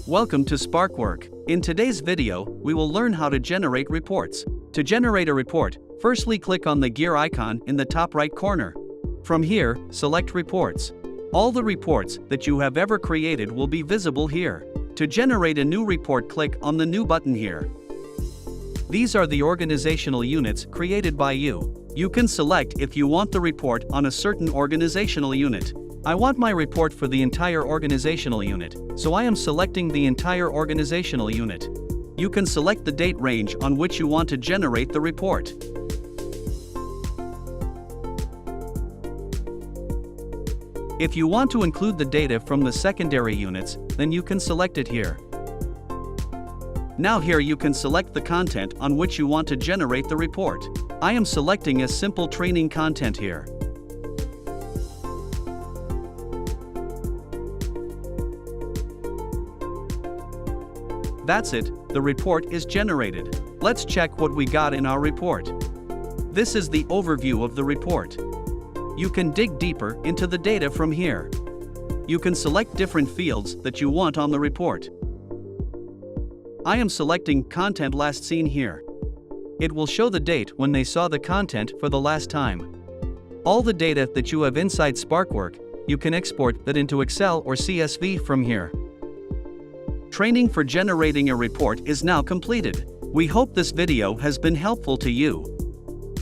Welcome to Sparkwork. In today's video, we will learn how to generate reports. To generate a report, firstly click on the gear icon in the top right corner. From here, select Reports. All the reports that you have ever created will be visible here. To generate a new report, click on the New button here. These are the organizational units created by you. You can select if you want the report on a certain organizational unit. I want my report for the entire organizational unit, so I am selecting the entire organizational unit. You can select the date range on which you want to generate the report. If you want to include the data from the secondary units, then you can select it here. Now here you can select the content on which you want to generate the report. I am selecting a simple training content here. That's it, the report is generated. Let's check what we got in our report. This is the overview of the report. You can dig deeper into the data from here. You can select different fields that you want on the report. I am selecting Content Last Seen here. It will show the date when they saw the content for the last time. All the data that you have inside Sparkwork, you can export that into Excel or CSV from here. Training for generating a report is now completed. We hope this video has been helpful to you.